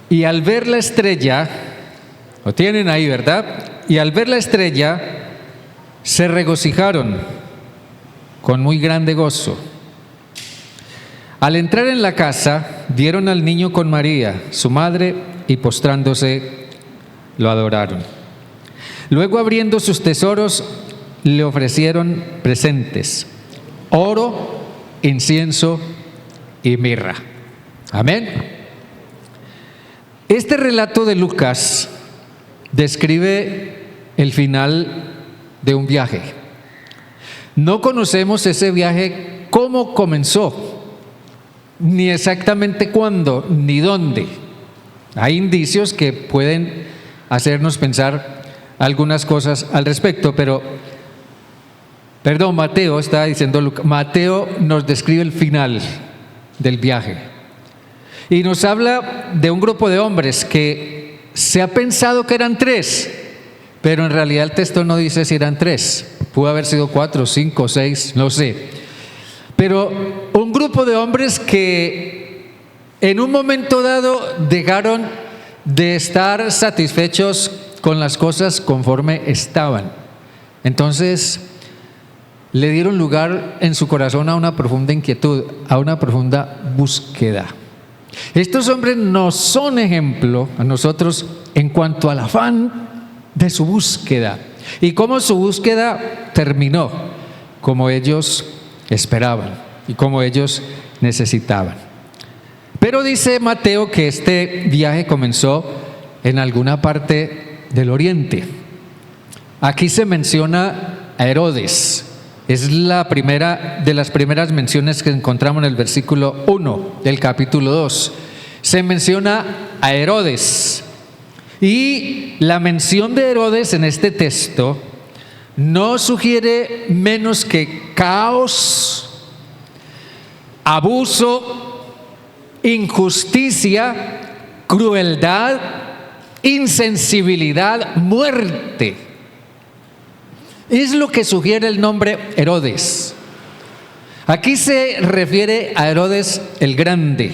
Y al ver la estrella, lo tienen ahí, ¿verdad? Y al ver la estrella, se regocijaron con muy grande gozo. Al entrar en la casa, vieron al niño con María, su madre, y postrándose, lo adoraron. Luego, abriendo sus tesoros, le ofrecieron presentes: oro, incienso y mirra. Amén. Este relato de Lucas describe el final de un viaje. No conocemos ese viaje, cómo comenzó, ni exactamente cuándo, ni dónde. Hay indicios que pueden hacernos pensar algunas cosas al respecto, pero, Mateo, estaba diciendo Lucas, Mateo nos describe el final del viaje. Y nos habla de un grupo de hombres que se ha pensado que eran 3, pero en realidad el texto no dice si eran 3. Pudo haber sido 4, 5, 6, no sé. Pero un grupo de hombres que en un momento dado dejaron de estar satisfechos con las cosas conforme estaban. Entonces le dieron lugar en su corazón a una profunda inquietud, a una profunda búsqueda. Estos hombres nos son ejemplo a nosotros en cuanto al afán de su búsqueda y cómo su búsqueda terminó como ellos esperaban y como ellos necesitaban. Pero dice Mateo que este viaje comenzó en alguna parte del oriente. Aquí se menciona a Herodes. Es la primera de las primeras menciones que encontramos en el versículo 1 del capítulo 2. Se menciona a Herodes. Y la mención de Herodes en este texto no sugiere menos que caos, abuso, injusticia, crueldad, insensibilidad, muerte. Es lo que sugiere el nombre Herodes. Aquí se refiere a Herodes el Grande.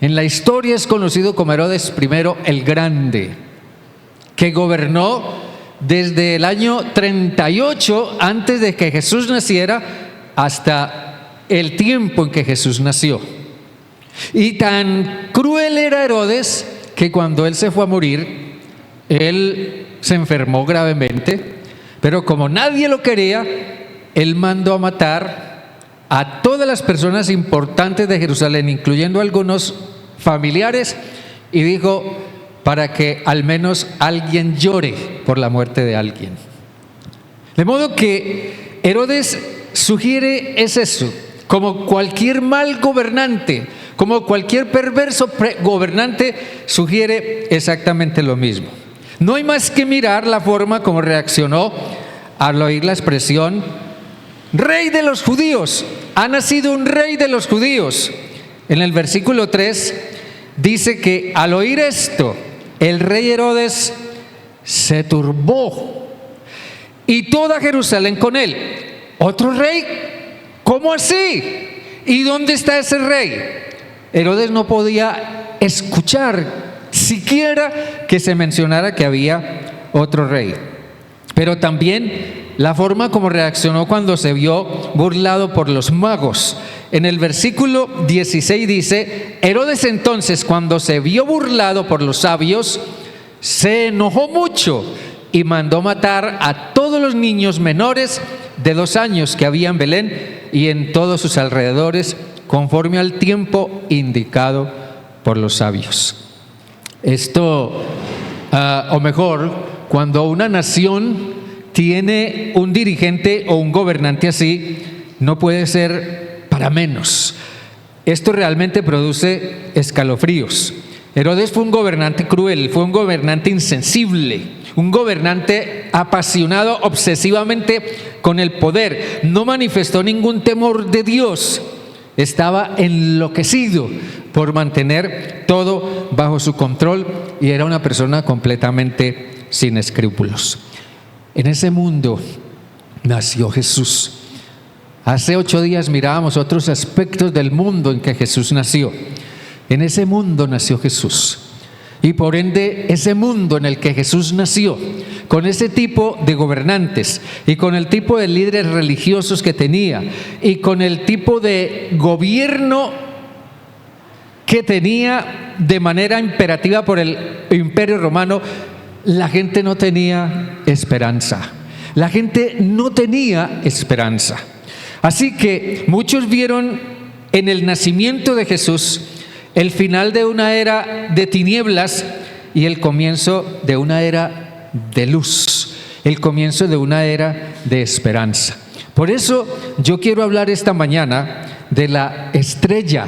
En la historia es conocido como Herodes I el Grande, que gobernó desde el año 38 antes de que Jesús naciera hasta el tiempo en que Jesús nació. Y tan cruel era Herodes que cuando él se fue a morir, él se enfermó gravemente. Pero como nadie lo quería, él mandó a matar a todas las personas importantes de Jerusalén, incluyendo algunos familiares, y dijo, para que al menos alguien llore por la muerte de alguien. De modo que Herodes sugiere es eso, como cualquier mal gobernante, como cualquier perverso gobernante, sugiere exactamente lo mismo. No hay más que mirar la forma como reaccionó al oír la expresión Rey de los judíos. Ha nacido un rey de los judíos. En el versículo 3 dice que al oír esto, el rey Herodes se turbó y toda Jerusalén con él. ¿Otro rey? ¿Cómo así? ¿Y dónde está ese rey? Herodes no podía escuchar siquiera que se mencionara que había otro rey. Pero también la forma como reaccionó cuando se vio burlado por los magos. En el versículo 16 dice, Herodes entonces, cuando se vio burlado por los sabios, se enojó mucho y mandó matar a todos los niños menores de 2 años que había en Belén y en todos sus alrededores, conforme al tiempo indicado por los sabios. Esto, o mejor, cuando una nación tiene un dirigente o un gobernante así, no puede ser para menos. Esto realmente produce escalofríos. Herodes fue un gobernante cruel, fue un gobernante insensible, un gobernante apasionado obsesivamente con el poder. No manifestó ningún temor de Dios. Estaba enloquecido por mantener todo bajo su control y era una persona completamente sin escrúpulos. En ese mundo nació Jesús. Hace 8 días mirábamos otros aspectos del mundo en que Jesús nació. En ese mundo nació Jesús. Y por ende, ese mundo en el que Jesús nació, con ese tipo de gobernantes y con el tipo de líderes religiosos que tenía y con el tipo de gobierno que tenía de manera imperativa por el Imperio Romano, la gente no tenía esperanza. La gente no tenía esperanza. Así que muchos vieron en el nacimiento de Jesús el final de una era de tinieblas y el comienzo de una era de luz, el comienzo de una era de esperanza. Por eso yo quiero hablar esta mañana de la estrella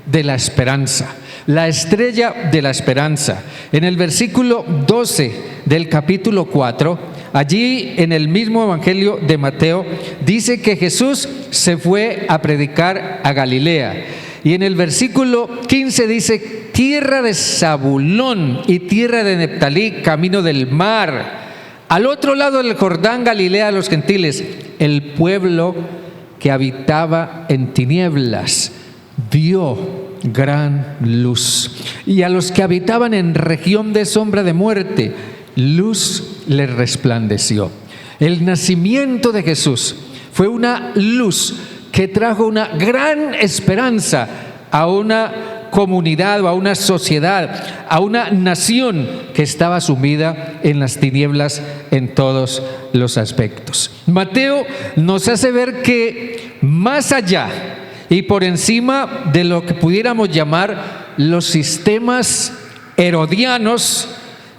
de la esperanza. La estrella de la esperanza. En el versículo 12 del capítulo 4, allí en el mismo Evangelio de Mateo, dice que Jesús se fue a predicar a Galilea. Y en el versículo 15 dice: tierra de Zabulón y tierra de Neftalí, camino del mar, al otro lado del Jordán, Galilea de los gentiles. El pueblo que habitaba en tinieblas vio gran luz, y a los que habitaban en región de sombra de muerte, luz les resplandeció. El nacimiento de Jesús fue una luz que trajo una gran esperanza a una comunidad o a una sociedad, a una nación que estaba sumida en las tinieblas en todos los aspectos. Mateo nos hace ver que más allá y por encima de lo que pudiéramos llamar los sistemas herodianos,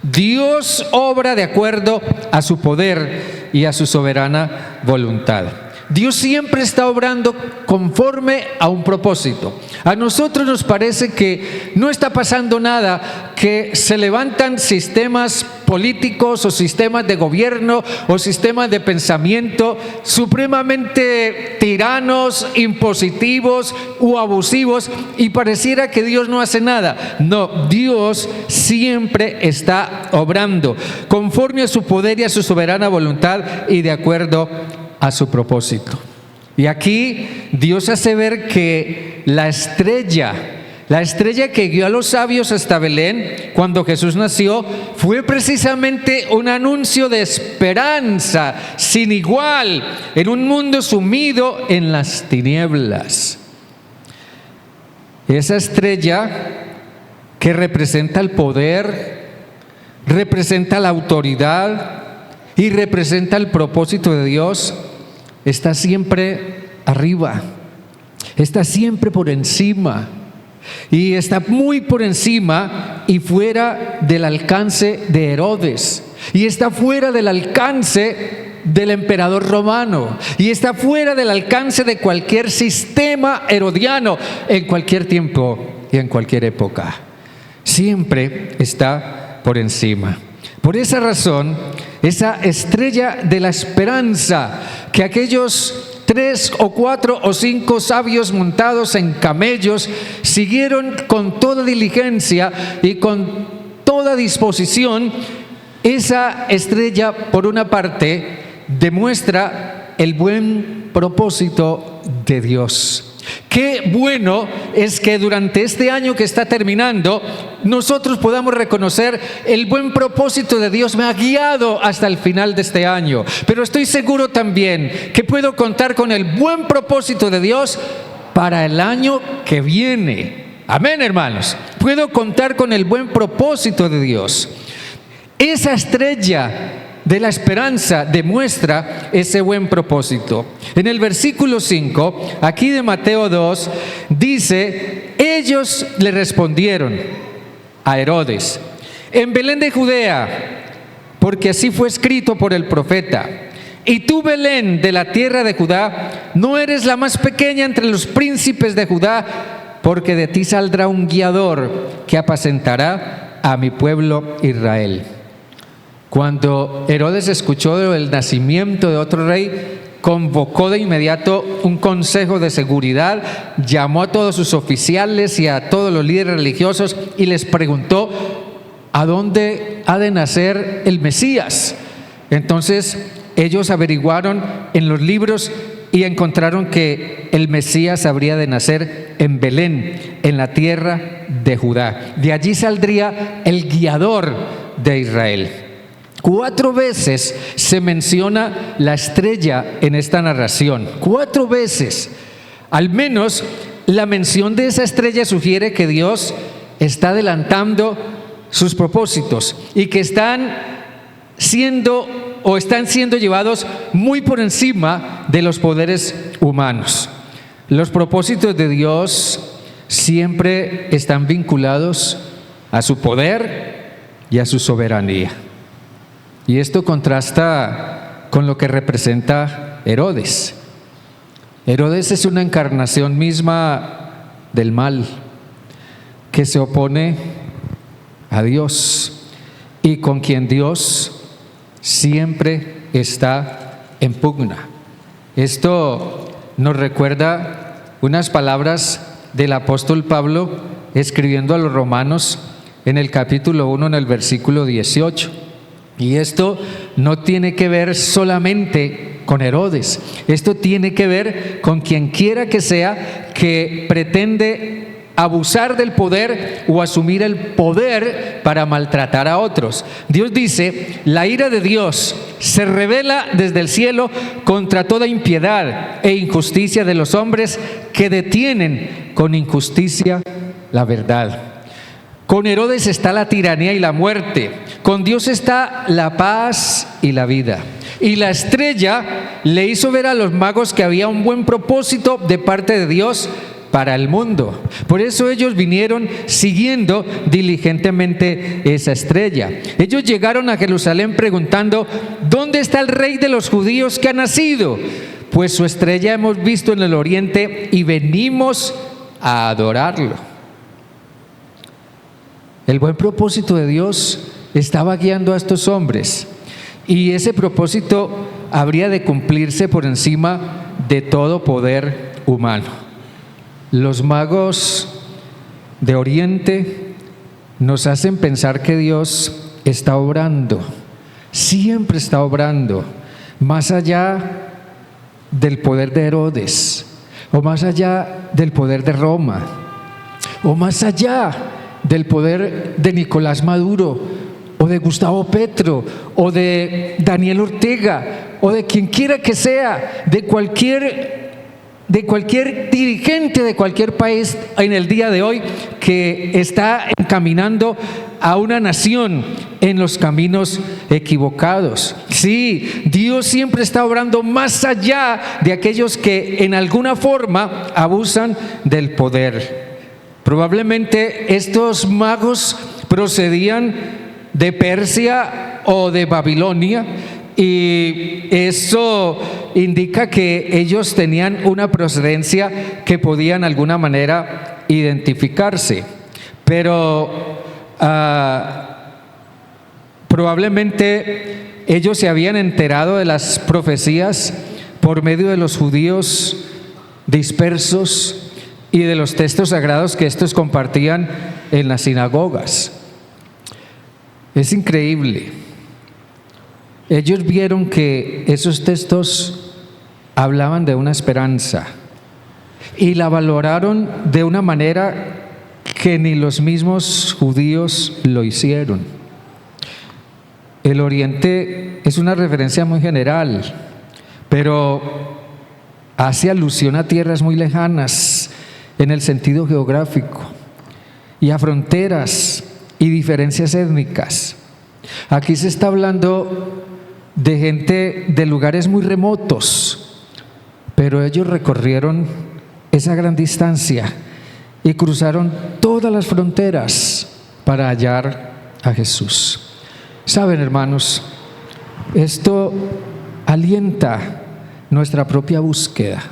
Dios obra de acuerdo a su poder y a su soberana voluntad. Dios siempre está obrando conforme a un propósito. A nosotros nos parece que no está pasando nada, que se levantan sistemas políticos o sistemas de gobierno o sistemas de pensamiento supremamente tiranos, impositivos o abusivos, y pareciera que Dios no hace nada. No, Dios siempre está obrando conforme a su poder y a su soberana voluntad y de acuerdo a su propósito. Y aquí Dios hace ver que la estrella que guió a los sabios hasta Belén cuando Jesús nació fue precisamente un anuncio de esperanza sin igual en un mundo sumido en las tinieblas. Esa estrella que representa el poder, representa la autoridad y representa el propósito de Dios, está siempre arriba, está siempre por encima, y está muy por encima y fuera del alcance de Herodes, y está fuera del alcance del emperador romano, y está fuera del alcance de cualquier sistema herodiano en cualquier tiempo y en cualquier época. Siempre está por encima. Por esa razón, esa estrella de la esperanza que aquellos 3 o 4 o 5 sabios montados en camellos siguieron con toda diligencia y con toda disposición, esa estrella, por una parte, demuestra el buen propósito de Dios. Qué bueno es que durante este año que está terminando nosotros podamos reconocer el buen propósito de Dios me ha guiado hasta el final de este año, pero estoy seguro también que puedo contar con el buen propósito de Dios para el año que viene. Amén, hermanos. Puedo contar con el buen propósito de Dios. Esa estrella de la esperanza demuestra ese buen propósito. En el versículo 5, aquí de Mateo 2, dice: ellos le respondieron a Herodes: en Belén de Judea, porque así fue escrito por el profeta. Y tú, Belén, de la tierra de Judá, no eres la más pequeña entre los príncipes de Judá, porque de ti saldrá un guiador que apacentará a mi pueblo Israel. Cuando Herodes escuchó el nacimiento de otro rey, convocó de inmediato un consejo de seguridad, llamó a todos sus oficiales y a todos los líderes religiosos y les preguntó ¿a dónde ha de nacer el Mesías? Entonces ellos averiguaron en los libros y encontraron que el Mesías habría de nacer en Belén, en la tierra de Judá. De allí saldría el guiador de Israel. 4 veces se menciona la estrella en esta narración. 4 veces. Al menos la mención de esa estrella sugiere que Dios está adelantando sus propósitos y que están siendo llevados muy por encima de los poderes humanos. Los propósitos de Dios siempre están vinculados a su poder y a su soberanía. Y esto contrasta con lo que representa Herodes. Herodes es una encarnación misma del mal que se opone a Dios y con quien Dios siempre está en pugna. Esto nos recuerda unas palabras del apóstol Pablo escribiendo a los romanos en el capítulo 1, en el versículo 18. Y esto no tiene que ver solamente con Herodes, esto tiene que ver con quien quiera que sea que pretende abusar del poder o asumir el poder para maltratar a otros. Dios dice: la ira de Dios se revela desde el cielo contra toda impiedad e injusticia de los hombres que detienen con injusticia la verdad. Con Herodes está la tiranía y la muerte, con Dios está la paz y la vida. Y la estrella le hizo ver a los magos que había un buen propósito de parte de Dios para el mundo. Por eso ellos vinieron siguiendo diligentemente esa estrella. Ellos llegaron a Jerusalén preguntando: ¿dónde está el rey de los judíos que ha nacido? Pues su estrella hemos visto en el oriente y venimos a adorarlo. El buen propósito de Dios estaba guiando a estos hombres, y ese propósito habría de cumplirse por encima de todo poder humano. Los magos de Oriente nos hacen pensar que Dios está obrando, siempre está obrando, más allá del poder de Herodes, o más allá del poder de Roma, o más allá del poder de Nicolás Maduro, o de Gustavo Petro, o de Daniel Ortega, o de quien quiera que sea, de cualquier dirigente de cualquier país en el día de hoy que está encaminando a una nación en los caminos equivocados. Sí, Dios siempre está obrando más allá de aquellos que en alguna forma abusan del poder. Probablemente estos magos procedían de Persia o de Babilonia, y eso indica que ellos tenían una procedencia que podían de alguna manera identificarse, pero probablemente ellos se habían enterado de las profecías por medio de los judíos dispersos y de los textos sagrados que estos compartían en las sinagogas. Es increíble. Ellos vieron que esos textos hablaban de una esperanza y la valoraron de una manera que ni los mismos judíos lo hicieron. El Oriente es una referencia muy general, pero hace alusión a tierras muy lejanas en el sentido geográfico y a fronteras y diferencias étnicas. Aquí se está hablando de gente de lugares muy remotos, pero ellos recorrieron esa gran distancia y cruzaron todas las fronteras para hallar a Jesús. Saben, hermanos, esto alienta nuestra propia búsqueda.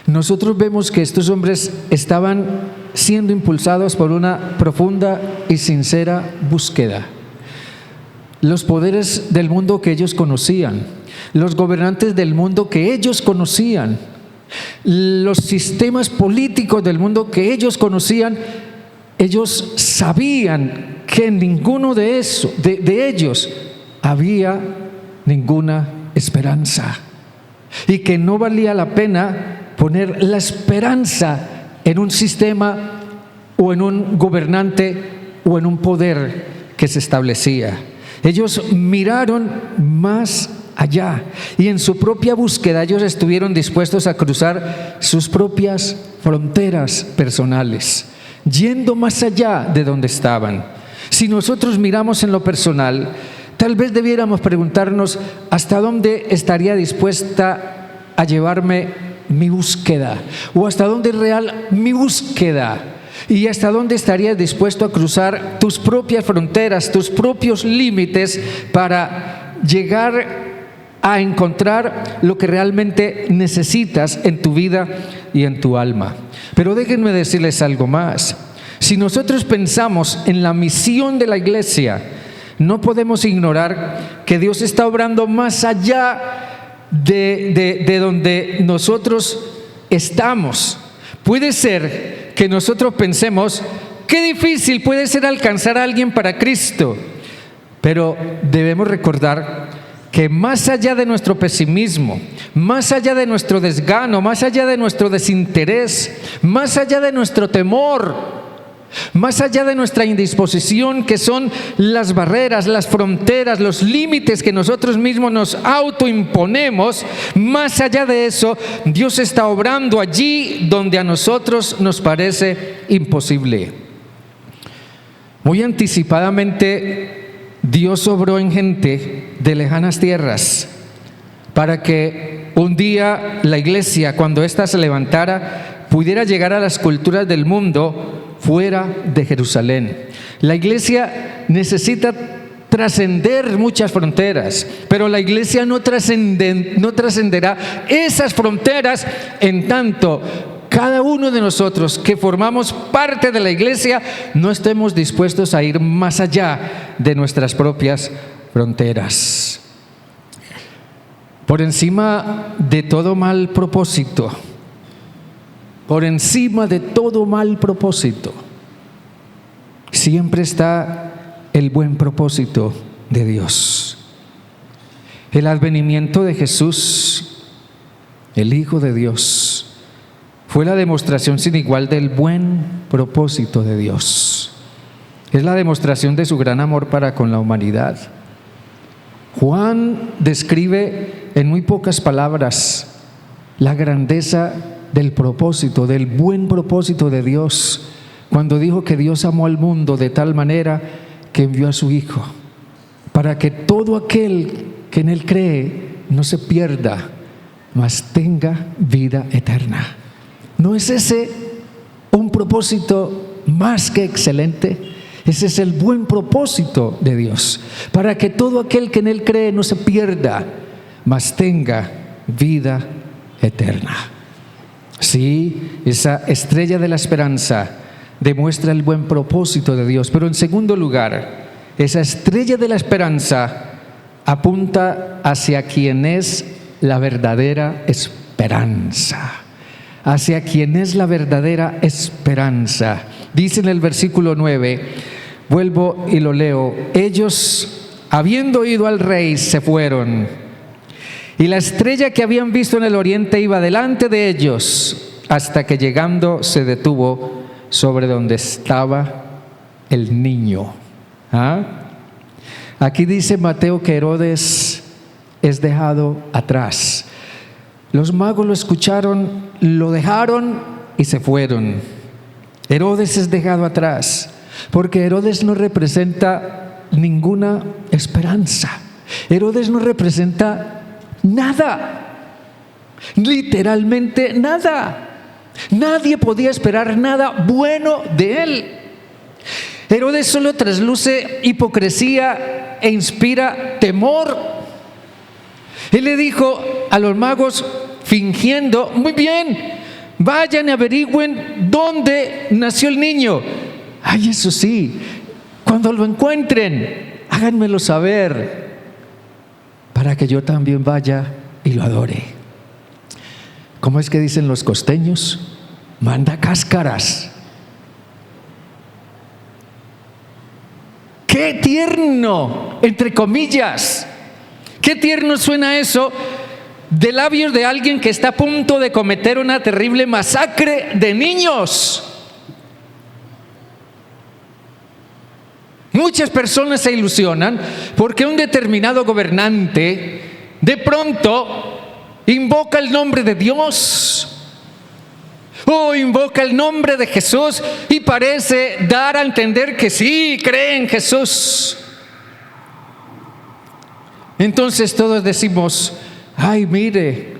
Nosotros vemos que estos hombres estaban siendo impulsados por una profunda y sincera búsqueda. Los poderes del mundo que ellos conocían, los gobernantes del mundo que ellos conocían, los sistemas políticos del mundo que ellos conocían, ellos sabían que en ninguno de ellos había ninguna esperanza, y que no valía la pena poner la esperanza en un sistema o en un gobernante o en un poder que se establecía. Ellos miraron más allá y en su propia búsqueda ellos estuvieron dispuestos a cruzar sus propias fronteras personales, yendo más allá de donde estaban. Si nosotros miramos en lo personal, tal vez debiéramos preguntarnos hasta dónde estaría dispuesta a llevarme mi búsqueda, o hasta dónde es real mi búsqueda, y hasta dónde estarías dispuesto a cruzar tus propias fronteras, tus propios límites para llegar a encontrar lo que realmente necesitas en tu vida y en tu alma. Pero déjenme decirles algo más. Si nosotros pensamos en la misión de la iglesia, no podemos ignorar que Dios está obrando más allá de donde nosotros estamos. Puede ser que nosotros pensemos, qué difícil puede ser alcanzar a alguien para Cristo, pero debemos recordar que más allá de nuestro pesimismo, más allá de nuestro desgano, más allá de nuestro desinterés, más allá de nuestro temor, más allá de nuestra indisposición, que son las barreras, las fronteras, los límites que nosotros mismos nos autoimponemos, más allá de eso, Dios está obrando allí donde a nosotros nos parece imposible. Muy anticipadamente, Dios obró en gente de lejanas tierras para que un día la iglesia, cuando ésta se levantara, pudiera llegar a las culturas del mundo fuera de Jerusalén. La iglesia necesita trascender muchas fronteras, pero la iglesia no trascenderá esas fronteras en tanto cada uno de nosotros que formamos parte de la iglesia no estemos dispuestos a ir más allá de nuestras propias fronteras. Por encima de todo mal propósito, por encima de todo mal propósito, siempre está el buen propósito de Dios. El advenimiento de Jesús, el Hijo de Dios, fue la demostración sin igual del buen propósito de Dios. Es la demostración de su gran amor para con la humanidad. Juan describe en muy pocas palabras la grandeza del propósito, del buen propósito de Dios, cuando dijo que Dios amó al mundo de tal manera que envió a su Hijo, para que todo aquel que en Él cree no se pierda, mas tenga vida eterna. ¿No es ese un propósito más que excelente? Ese es el buen propósito de Dios, para que todo aquel que en Él cree no se pierda, mas tenga vida eterna. Sí, esa estrella de la esperanza demuestra el buen propósito de Dios. Pero en segundo lugar, esa estrella de la esperanza apunta hacia quien es la verdadera esperanza. Hacia quien es la verdadera esperanza. Dice en el versículo 9, vuelvo y lo leo: ellos, habiendo oído al rey, se fueron. Y la estrella que habían visto en el oriente iba delante de ellos, hasta que llegando se detuvo sobre donde estaba el niño. Aquí dice Mateo que Herodes es dejado atrás. Los magos lo escucharon, lo dejaron y se fueron. Herodes es dejado atrás, porque Herodes no representa ninguna esperanza. Herodes no representa nada, literalmente nada. Nadie podía esperar nada bueno de él. Herodes solo trasluce hipocresía e inspira temor. Él le dijo a los magos, fingiendo: muy bien, vayan y averigüen dónde nació el niño. Ay, eso sí, cuando lo encuentren, háganmelo saber, para que yo también vaya y lo adore. ¿Cómo es que dicen los costeños? Manda cáscaras. ¡Qué tierno! Entre comillas. ¡Qué tierno suena eso de labios de alguien que está a punto de cometer una terrible masacre de niños! Muchas personas se ilusionan porque un determinado gobernante de pronto invoca el nombre de Dios o invoca el nombre de Jesús y parece dar a entender que sí, cree en Jesús. Entonces todos decimos: ay, mire,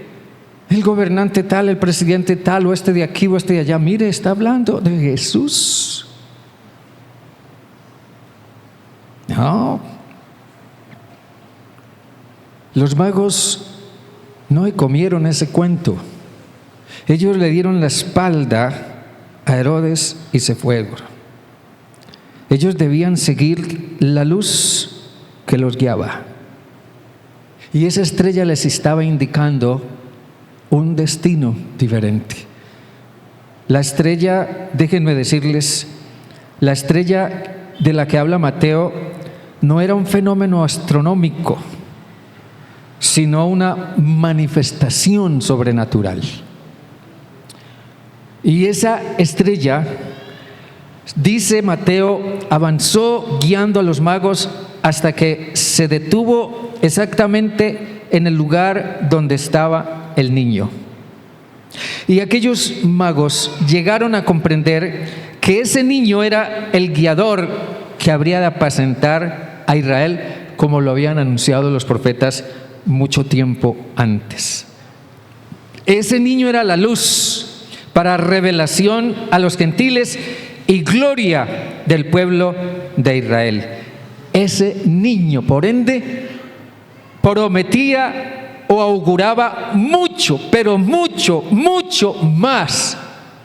el gobernante tal, el presidente tal, o este de aquí o este de allá, mire, está hablando de Jesús. No, los magos no comieron ese cuento. Ellos le dieron la espalda a Herodes y se fueron. Ellos debían seguir la luz que los guiaba, y esa estrella les estaba indicando un destino diferente. La estrella, déjenme decirles, la estrella de la que habla Mateo no era un fenómeno astronómico, sino una manifestación sobrenatural. Y esa estrella, dice Mateo, avanzó guiando a los magos hasta que se detuvo exactamente en el lugar donde estaba el niño. Y aquellos magos llegaron a comprender que ese niño era el guiador que habría de apacentar a Israel, como lo habían anunciado los profetas mucho tiempo antes. Ese niño era la luz para revelación a los gentiles y gloria del pueblo de Israel. Ese niño, por ende, prometía o auguraba mucho, pero mucho, mucho más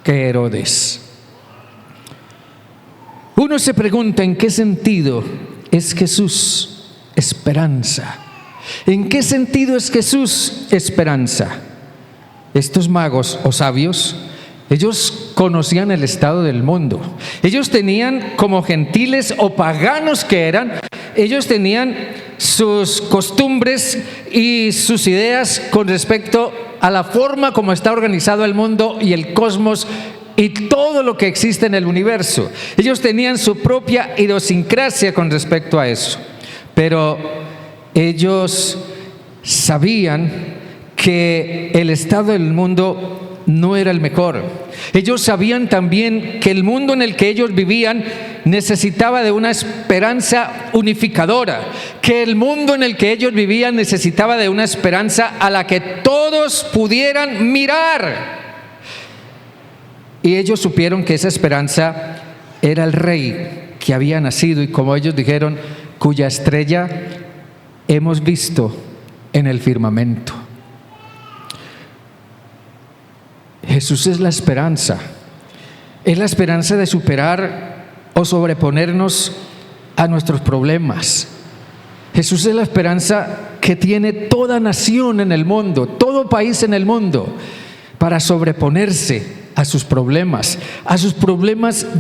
que Herodes. Uno se pregunta: ¿en qué sentido es Jesús esperanza? ¿En qué sentido es Jesús esperanza? Estos magos o sabios, ellos conocían el estado del mundo. Ellos tenían, como gentiles o paganos que eran, ellos tenían sus costumbres y sus ideas con respecto a la forma como está organizado el mundo y el cosmos y todo lo que existe en el universo. Ellos tenían su propia idiosincrasia con respecto a eso. Pero ellos sabían que el estado del mundo no era el mejor. Ellos sabían también que el mundo en el que ellos vivían necesitaba de una esperanza unificadora, que el mundo en el que ellos vivían necesitaba de una esperanza a la que todos pudieran mirar. Y ellos supieron que esa esperanza era el rey que había nacido, y como ellos dijeron, cuya estrella hemos visto en el firmamento. Jesús es la esperanza de superar o sobreponernos a nuestros problemas. Jesús es la esperanza que tiene toda nación en el mundo, todo país en el mundo, para sobreponerse a sus problemas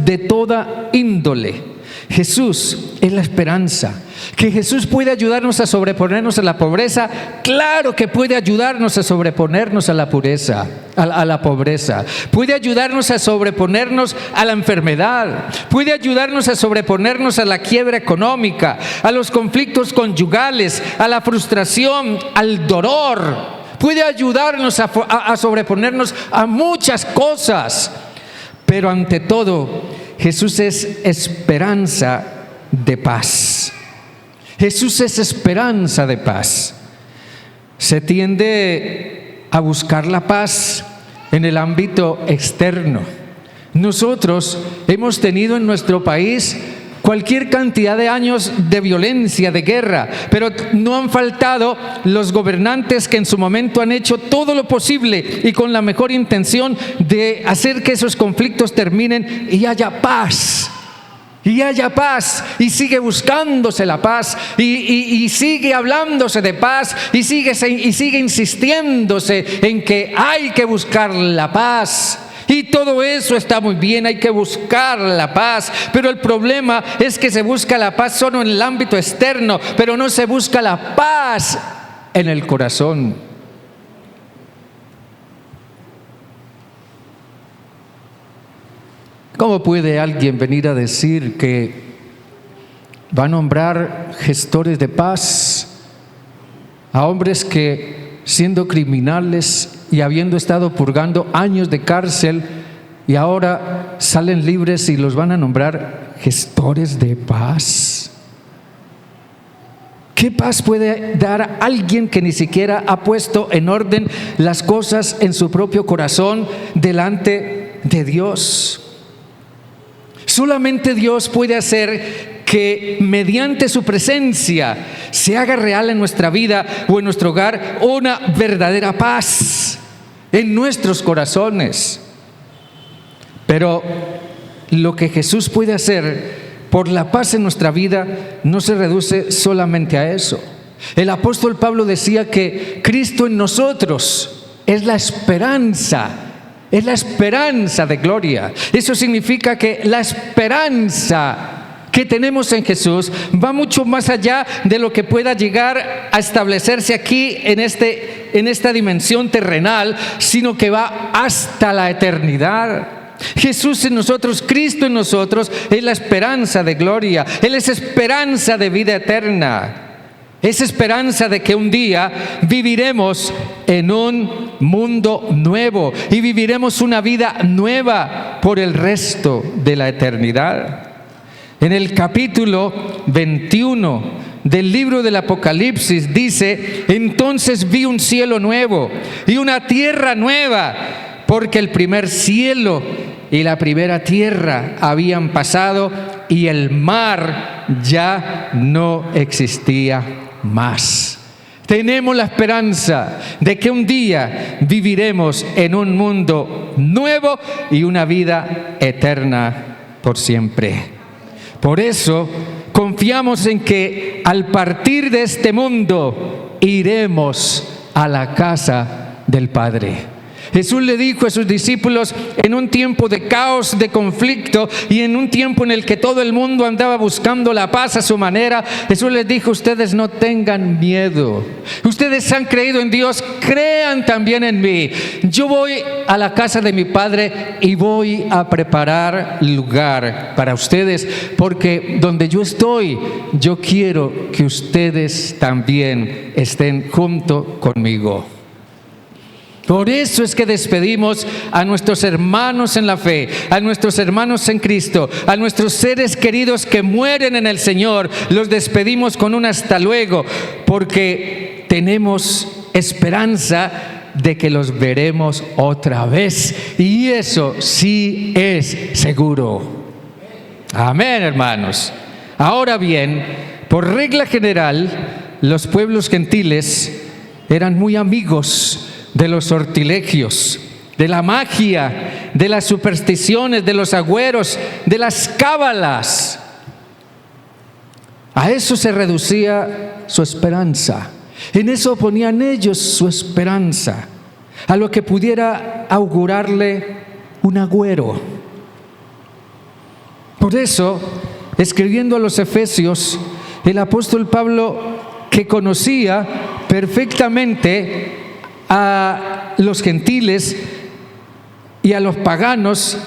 de toda índole. Jesús es la esperanza. ¿Que Jesús puede ayudarnos a sobreponernos a la pobreza? Claro que puede ayudarnos a sobreponernos a la pobreza. Puede ayudarnos a sobreponernos a la enfermedad. Puede ayudarnos a sobreponernos a la quiebra económica, a los conflictos conyugales, a la frustración, al dolor. Puede ayudarnos a sobreponernos a muchas cosas. Pero ante todo, Jesús es esperanza de paz. Jesús es esperanza de paz. Se tiende a buscar la paz en el ámbito externo. Nosotros hemos tenido en nuestro país cualquier cantidad de años de violencia, de guerra, pero no han faltado los gobernantes que en su momento han hecho todo lo posible y con la mejor intención de hacer que esos conflictos terminen y haya paz. Y sigue buscándose la paz, y sigue hablándose de paz, y sigue insistiéndose en que hay que buscar la paz. Y todo eso está muy bien, hay que buscar la paz, pero el problema es que se busca la paz solo en el ámbito externo, pero no se busca la paz en el corazón. ¿Cómo puede alguien venir a decir que va a nombrar gestores de paz a hombres que, siendo criminales y habiendo estado purgando años de cárcel, y ahora salen libres y los van a nombrar gestores de paz. ¿Qué paz puede dar alguien que ni siquiera ha puesto en orden las cosas en su propio corazón delante de Dios? Solamente Dios puede hacer que mediante su presencia se haga real en nuestra vida o en nuestro hogar una verdadera paz en nuestros corazones. Pero lo que Jesús puede hacer por la paz en nuestra vida no se reduce solamente a eso. El apóstol Pablo decía que Cristo en nosotros es la esperanza de gloria. Eso significa que la esperanza que tenemos en Jesús va mucho más allá de lo que pueda llegar a establecerse aquí en esta dimensión terrenal, sino que va hasta la eternidad. Jesús en nosotros, Cristo en nosotros, es la esperanza de gloria. Él es esperanza de vida eterna. Es esperanza de que un día viviremos en un mundo nuevo y viviremos una vida nueva por el resto de la eternidad. En el capítulo 21 del libro del Apocalipsis dice: entonces vi un cielo nuevo y una tierra nueva, porque el primer cielo y la primera tierra habían pasado y el mar ya no existía más. Tenemos la esperanza de que un día viviremos en un mundo nuevo y una vida eterna por siempre. Por eso confiamos en que al partir de este mundo iremos a la casa del Padre. Jesús le dijo a sus discípulos en un tiempo de caos, de conflicto y en un tiempo en el que todo el mundo andaba buscando la paz a su manera, Jesús les dijo: ustedes no tengan miedo. Ustedes han creído en Dios, crean también en mí. Yo voy a la casa de mi Padre y voy a preparar lugar para ustedes, porque donde yo estoy, yo quiero que ustedes también estén junto conmigo. Por eso es que despedimos a nuestros hermanos en la fe, a nuestros hermanos en Cristo, a nuestros seres queridos que mueren en el Señor. Los despedimos con un hasta luego, porque tenemos esperanza de que los veremos otra vez. Y eso sí es seguro. Amén, hermanos. Ahora bien, por regla general, los pueblos gentiles eran muy amigos de los sortilegios, de la magia, de las supersticiones, de los agüeros, de las cábalas. A eso se reducía su esperanza. En eso ponían ellos su esperanza, a lo que pudiera augurarle un agüero. Por eso, escribiendo a los Efesios, el apóstol Pablo, que conocía perfectamente a los gentiles y a los paganos,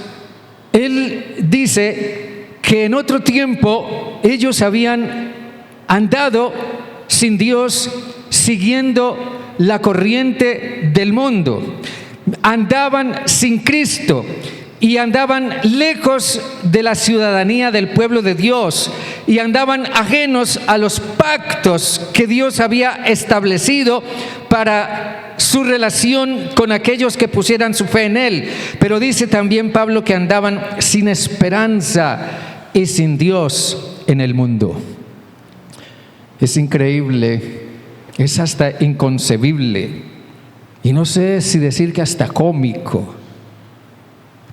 él dice que en otro tiempo ellos habían andado sin Dios, siguiendo la corriente del mundo, andaban sin Cristo y andaban lejos de la ciudadanía del pueblo de Dios y andaban ajenos a los pactos que Dios había establecido para su relación con aquellos que pusieran su fe en Él. Pero dice también Pablo que andaban sin esperanza y sin Dios en el mundo. Es increíble, es hasta inconcebible, y no sé si decir que hasta cómico,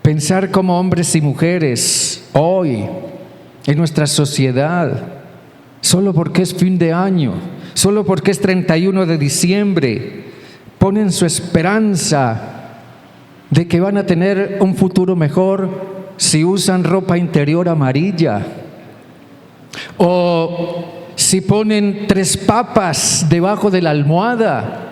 pensar como hombres y mujeres hoy en nuestra sociedad, solo porque es fin de año, solo porque es 31 de diciembre, ponen su esperanza de que van a tener un futuro mejor si usan ropa interior amarilla, o si ponen 3 papas debajo de la almohada,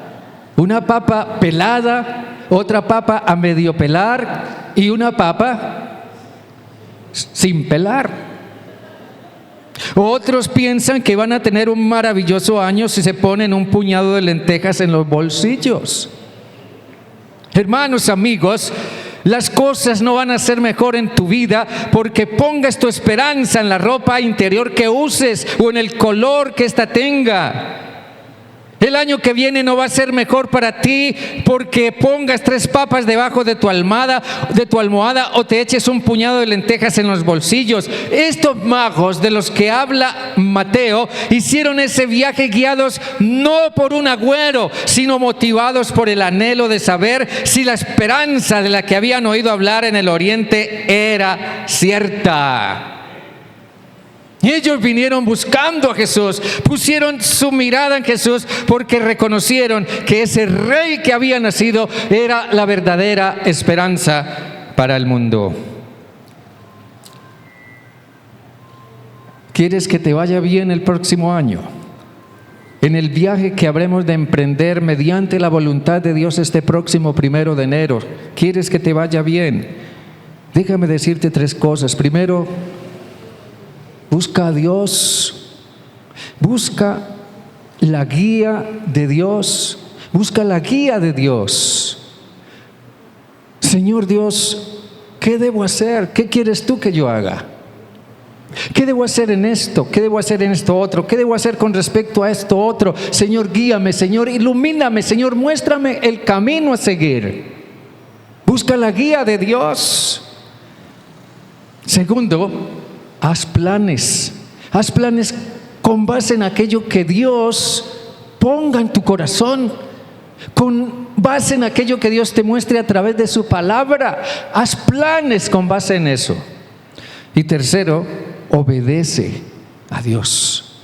una papa pelada, otra papa a medio pelar y una papa sin pelar. Otros piensan que van a tener un maravilloso año si se ponen un puñado de lentejas en los bolsillos. Hermanos, amigos, las cosas no van a ser mejor en tu vida porque pongas tu esperanza en la ropa interior que uses o en el color que ésta tenga. El año que viene no va a ser mejor para ti porque pongas 3 papas debajo de tu almohada o te eches un puñado de lentejas en los bolsillos. Estos magos de los que habla Mateo hicieron ese viaje guiados no por un agüero, sino motivados por el anhelo de saber si la esperanza de la que habían oído hablar en el oriente era cierta. Y ellos vinieron buscando a Jesús, pusieron su mirada en Jesús porque reconocieron que ese rey que había nacido era la verdadera esperanza para el mundo. ¿Quieres que te vaya bien el próximo año? En el viaje que habremos de emprender mediante la voluntad de Dios este próximo 1 de enero, ¿quieres que te vaya bien? Déjame decirte 3 cosas. Primero, busca a Dios, busca la guía de Dios, busca la guía de Dios. Señor Dios, ¿qué debo hacer? ¿Qué quieres tú que yo haga? ¿Qué debo hacer en esto? ¿Qué debo hacer en esto otro? ¿Qué debo hacer con respecto a esto otro? Señor, guíame, Señor, ilumíname, Señor, muéstrame el camino a seguir. Busca la guía de Dios. Segundo, haz planes con base en aquello que Dios ponga en tu corazón, con base en aquello que Dios te muestre a través de su palabra. Haz planes con base en eso. Y tercero, obedece a Dios.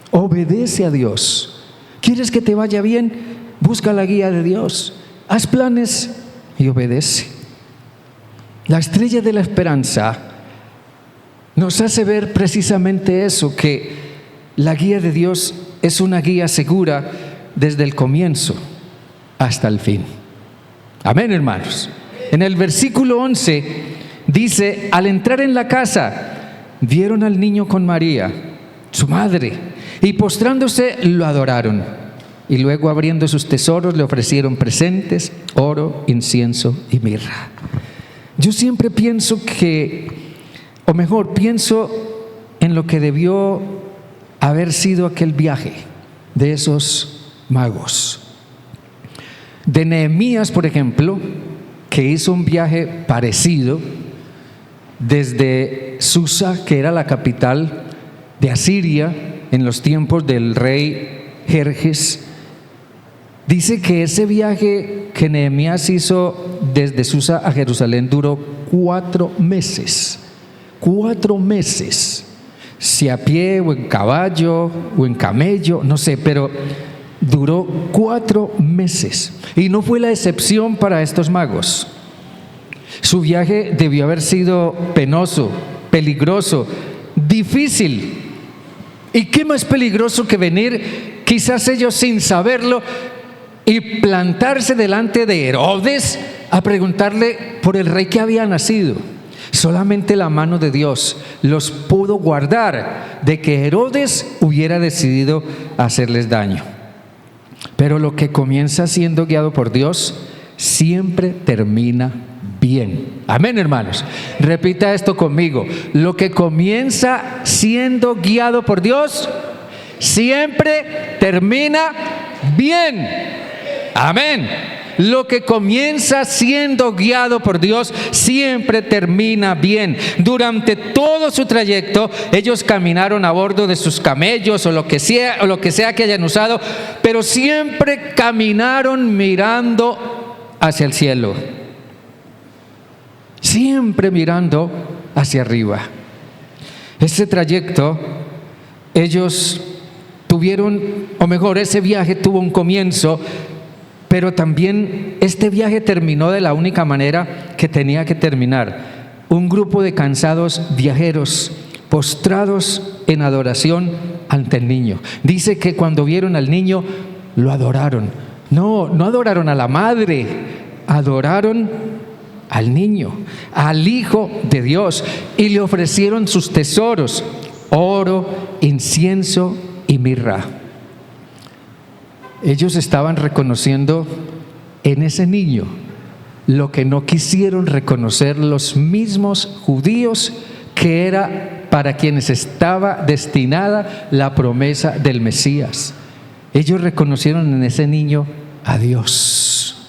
Obedece a Dios. ¿Quieres que te vaya bien? Busca la guía de Dios. Haz planes y obedece. La estrella de la esperanza nos hace ver precisamente eso, que la guía de Dios es una guía segura desde el comienzo hasta el fin. Amén, hermanos. En el versículo 11 dice: al entrar en la casa, vieron al niño con María, su madre, y postrándose lo adoraron. Y luego, abriendo sus tesoros, le ofrecieron presentes, oro, incienso y mirra. Yo siempre pienso pienso en lo que debió haber sido aquel viaje de esos magos. De Nehemías, por ejemplo, que hizo un viaje parecido desde Susa, que era la capital de Asiria en los tiempos del rey Jerjes. Dice que ese viaje que Nehemías hizo desde Susa a Jerusalén duró 4 meses. 4 meses, si a pie o en caballo o en camello, no sé, pero duró 4 meses. Y no fue la excepción para estos magos. Su viaje debió haber sido penoso, peligroso, difícil. ¿Y qué más peligroso que venir, quizás ellos sin saberlo, y plantarse delante de Herodes a preguntarle por el rey que había nacido? Solamente la mano de Dios los pudo guardar de que Herodes hubiera decidido hacerles daño. Pero lo que comienza siendo guiado por Dios siempre termina bien. Amén, hermanos. Repita esto conmigo. Lo que comienza siendo guiado por Dios siempre termina bien. Amén. Lo que comienza siendo guiado por Dios siempre termina bien. Durante todo su trayecto, ellos caminaron a bordo de sus camellos o lo que sea que hayan usado, pero siempre caminaron mirando hacia el cielo, siempre mirando hacia arriba. Ese trayecto, ellos tuvieron, o mejor, ese viaje tuvo un comienzo, pero también este viaje terminó de la única manera que tenía que terminar. Un grupo de cansados viajeros postrados en adoración ante el niño. Dice que cuando vieron al niño lo adoraron. No adoraron a la madre, adoraron al niño, al Hijo de Dios, y le ofrecieron sus tesoros, oro, incienso y mirra. Ellos estaban reconociendo en ese niño lo que no quisieron reconocer los mismos judíos, que era para quienes estaba destinada la promesa del Mesías. Ellos reconocieron en ese niño a Dios.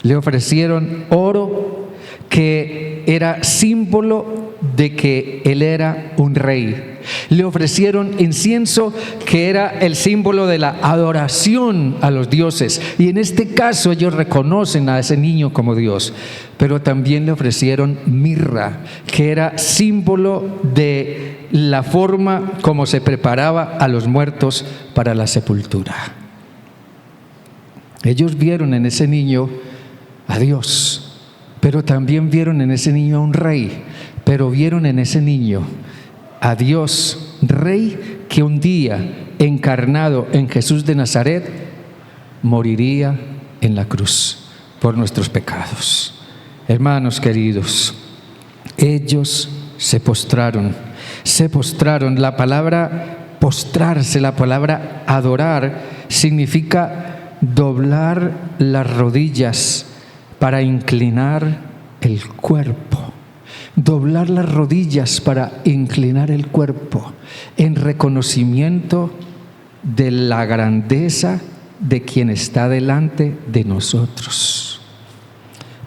Le ofrecieron oro, que era símbolo de que él era un rey. Le ofrecieron incienso, que era el símbolo de la adoración a los dioses. Y en este caso ellos reconocen a ese niño como Dios. Pero también le ofrecieron mirra, que era símbolo de la forma como se preparaba a los muertos para la sepultura. Ellos vieron en ese niño a Dios, pero también vieron en ese niño a un rey, pero vieron en ese niño a Dios, rey, que un día, encarnado en Jesús de Nazaret, moriría en la cruz por nuestros pecados. Hermanos queridos, ellos se postraron. La palabra postrarse, la palabra adorar, significa doblar las rodillas para inclinar el cuerpo. Doblar las rodillas para inclinar el cuerpo en reconocimiento de la grandeza de quien está delante de nosotros.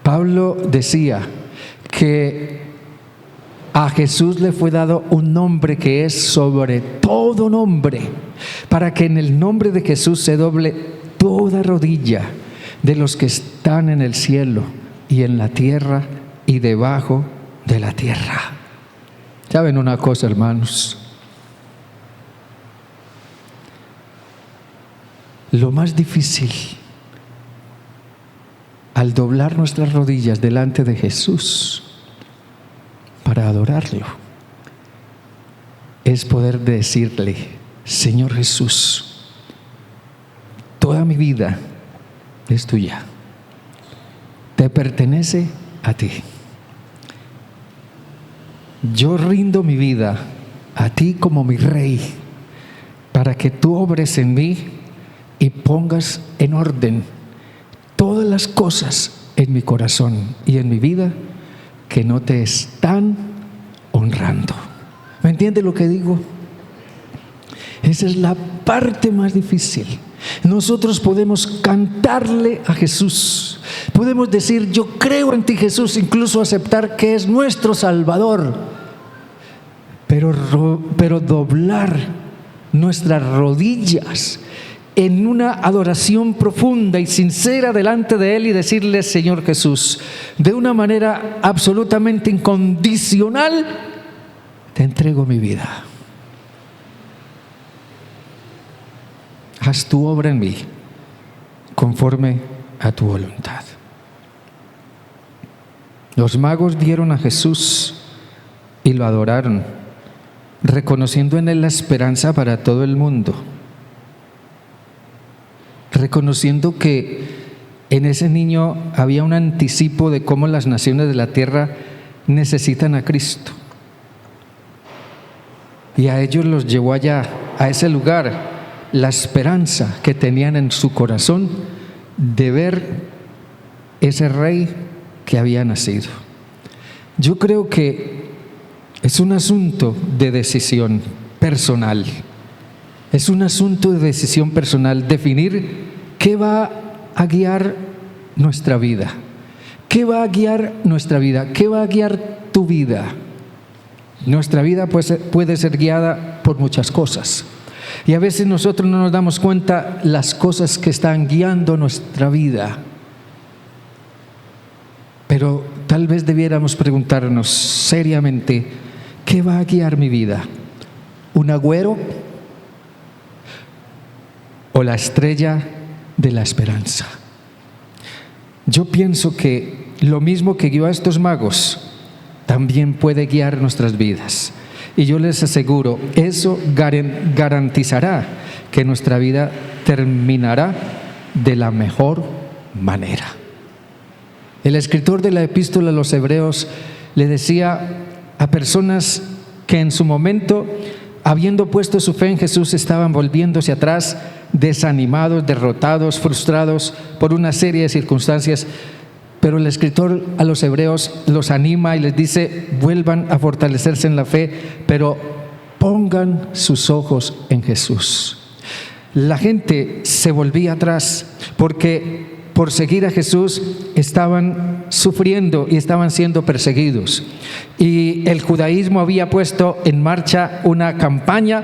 Pablo decía que a Jesús le fue dado un nombre que es sobre todo nombre, para que en el nombre de Jesús se doble toda rodilla de los que están en el cielo y en la tierra y debajo de la tierra. ¿Saben una cosa, hermanos? Lo más difícil al doblar nuestras rodillas delante de Jesús para adorarlo es poder decirle: Señor Jesús, toda mi vida es tuya, te pertenece a ti. Yo rindo mi vida a ti como mi rey, para que tú obres en mí y pongas en orden todas las cosas en mi corazón y en mi vida que no te están honrando. ¿Me entiende lo que digo? Esa es la parte más difícil. Nosotros podemos cantarle a Jesús, podemos decir: yo creo en ti, Jesús, incluso aceptar que es nuestro Salvador, pero doblar nuestras rodillas en una adoración profunda y sincera delante de Él y decirle: Señor Jesús, de una manera absolutamente incondicional, te entrego mi vida. Haz tu obra en mí conforme a tu voluntad. Los magos vieron a Jesús y lo adoraron, reconociendo en Él la esperanza para todo el mundo, reconociendo que en ese niño había un anticipo de cómo las naciones de la tierra necesitan a Cristo. Y a ellos los llevó allá, a ese lugar, la esperanza que tenían en su corazón de ver ese rey que había nacido. Yo creo que es un asunto de decisión personal. Es un asunto de decisión personal definir qué va a guiar nuestra vida. ¿Qué va a guiar nuestra vida? ¿Qué va a guiar tu vida? Nuestra vida puede ser guiada por muchas cosas. Y a veces nosotros no nos damos cuenta las cosas que están guiando nuestra vida. Pero tal vez debiéramos preguntarnos seriamente: ¿qué va a guiar mi vida? ¿Un agüero o la estrella de la esperanza? Yo pienso que lo mismo que guió a estos magos también puede guiar nuestras vidas. Y yo les aseguro, eso garantizará que nuestra vida terminará de la mejor manera. El escritor de la epístola a los Hebreos le decía a personas que en su momento, habiendo puesto su fe en Jesús, estaban volviéndose atrás, desanimados, derrotados, frustrados por una serie de circunstancias. Pero el escritor a los hebreos los anima y les dice: vuelvan a fortalecerse en la fe, pero pongan sus ojos en Jesús. La gente se volvía atrás porque por seguir a Jesús estaban sufriendo y estaban siendo perseguidos. Y el judaísmo había puesto en marcha una campaña,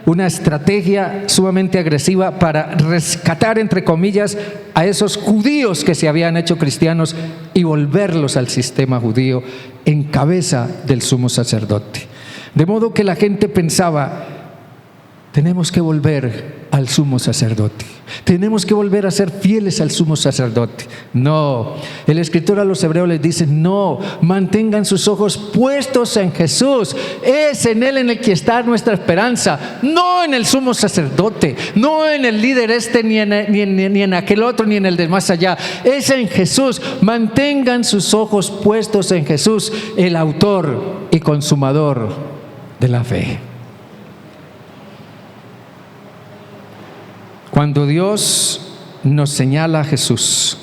una estrategia sumamente agresiva para rescatar, entre comillas, a esos judíos que se habían hecho cristianos y volverlos al sistema judío en cabeza del sumo sacerdote. De modo que la gente pensaba: tenemos que volver al sumo sacerdote, tenemos que volver a ser fieles al sumo sacerdote. No, el escritor a los hebreos les dice: no, mantengan sus ojos puestos en Jesús. Es en Él en el que está nuestra esperanza, no en el sumo sacerdote, no en el líder ni en aquel otro, ni en el de más allá. Es en Jesús. Mantengan sus ojos puestos en Jesús, el autor y consumador de la fe. Cuando Dios nos señala a Jesús,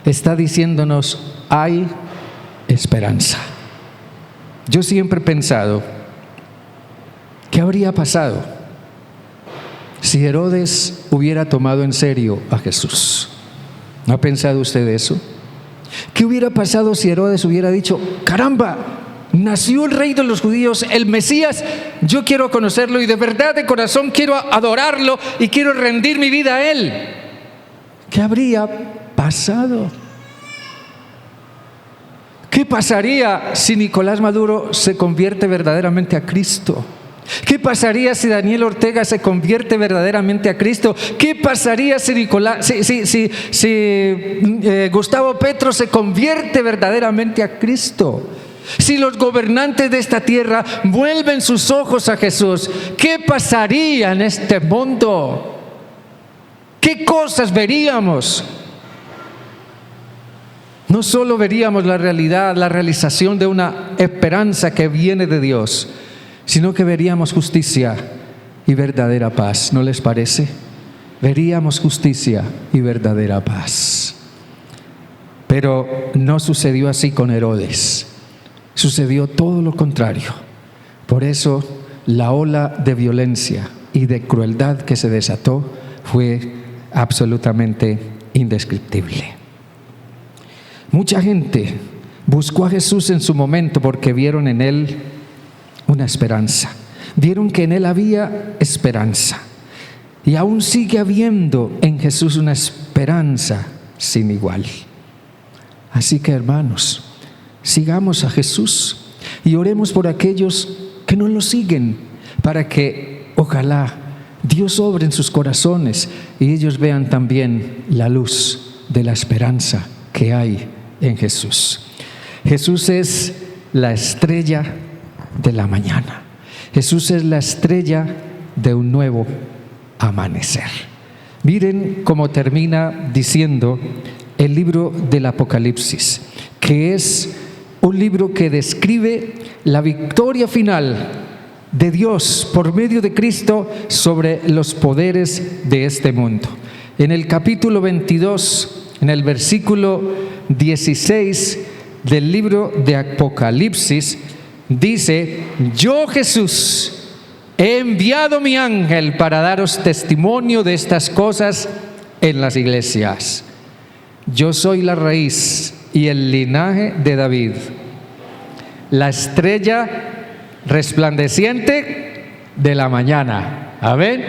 está diciéndonos: hay esperanza. Yo siempre he pensado: ¿qué habría pasado si Herodes hubiera tomado en serio a Jesús? ¿No ha pensado usted eso? ¿Qué hubiera pasado si Herodes hubiera dicho: caramba, nació el rey de los judíos, el Mesías, yo quiero conocerlo y de verdad, de corazón, quiero adorarlo y quiero rendir mi vida a Él? ¿Qué habría pasado? ¿Qué pasaría si Nicolás Maduro se convierte verdaderamente a Cristo? ¿Qué pasaría si Daniel Ortega se convierte verdaderamente a Cristo? ¿Qué pasaría si Gustavo Petro se convierte verdaderamente a Cristo? Si los gobernantes de esta tierra vuelven sus ojos a Jesús, ¿qué pasaría en este mundo? ¿Qué cosas veríamos? No solo veríamos la realidad, la realización de una esperanza que viene de Dios, sino que veríamos justicia y verdadera paz. ¿No les parece? Veríamos justicia y verdadera paz. Pero no sucedió así con Herodes. Sucedió todo lo contrario. Por eso la ola de violencia y de crueldad que se desató fue absolutamente indescriptible. Mucha gente buscó a Jesús en su momento porque vieron en Él una esperanza. Vieron que en Él había esperanza. Y aún sigue habiendo en Jesús una esperanza sin igual. Así que, hermanos, sigamos a Jesús y oremos por aquellos que no lo siguen, para que ojalá Dios obre en sus corazones y ellos vean también la luz de la esperanza que hay en Jesús. Jesús es la estrella de la mañana. Jesús es la estrella de un nuevo amanecer. Miren cómo termina diciendo el libro del Apocalipsis, que es un libro que describe la victoria final de Dios por medio de Cristo sobre los poderes de este mundo. En el capítulo 22, en el versículo 16 del libro de Apocalipsis, dice: yo, Jesús, he enviado mi ángel para daros testimonio de estas cosas en las iglesias. Yo soy la raíz y el linaje de David, la estrella resplandeciente de la mañana. Amén.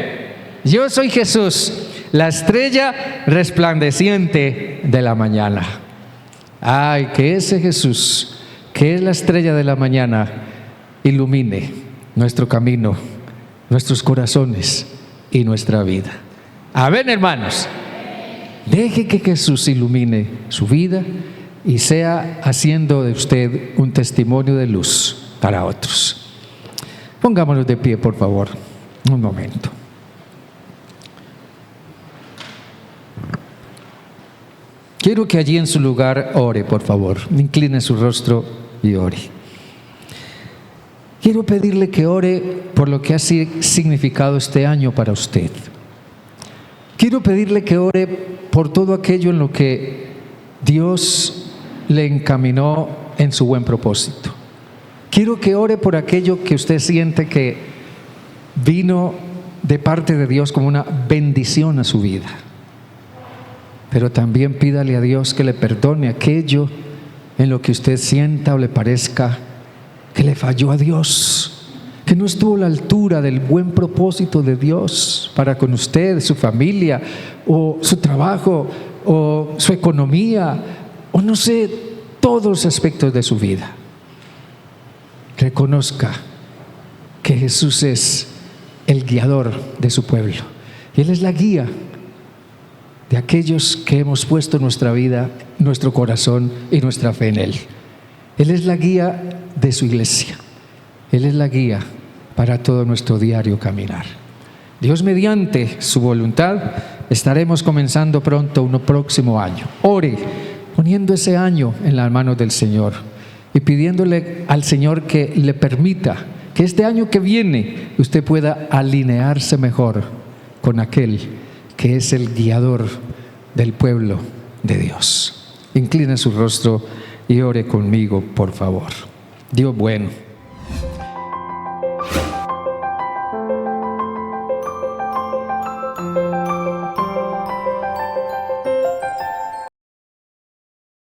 Yo soy Jesús, la estrella resplandeciente de la mañana. Ay, que ese Jesús, que es la estrella de la mañana, ilumine nuestro camino, nuestros corazones y nuestra vida. Amén, hermanos. Deje que Jesús ilumine su vida y sea haciendo de usted un testimonio de luz para otros. Pongámonos de pie, por favor, un momento. Quiero que allí en su lugar ore, por favor. Incline su rostro y ore. quiero pedirle que ore por lo que ha significado este año para usted. Quiero pedirle que ore por todo aquello en lo que Dios le encaminó en su buen propósito. Quiero que ore por aquello que usted siente que vino de parte de Dios como una bendición a su vida. Pero también pídale a Dios que le perdone aquello en lo que usted sienta o le parezca que le falló a Dios, que no estuvo a la altura del buen propósito de Dios para con usted, su familia, o su trabajo, o su economía, o no sé, todos los aspectos de su vida. Reconozca que Jesús es el guiador de su pueblo. Él es la guía de aquellos que hemos puesto nuestra vida, nuestro corazón y nuestra fe en Él. Él es la guía de su iglesia. Él es la guía para todo nuestro diario caminar. Dios mediante su voluntad, estaremos comenzando pronto un próximo año. Ore, poniendo ese año en las manos del Señor y pidiéndole al Señor que le permita que este año que viene usted pueda alinearse mejor con aquel que es el guiador del pueblo de Dios. Incline su rostro y ore conmigo, por favor. Dios bueno,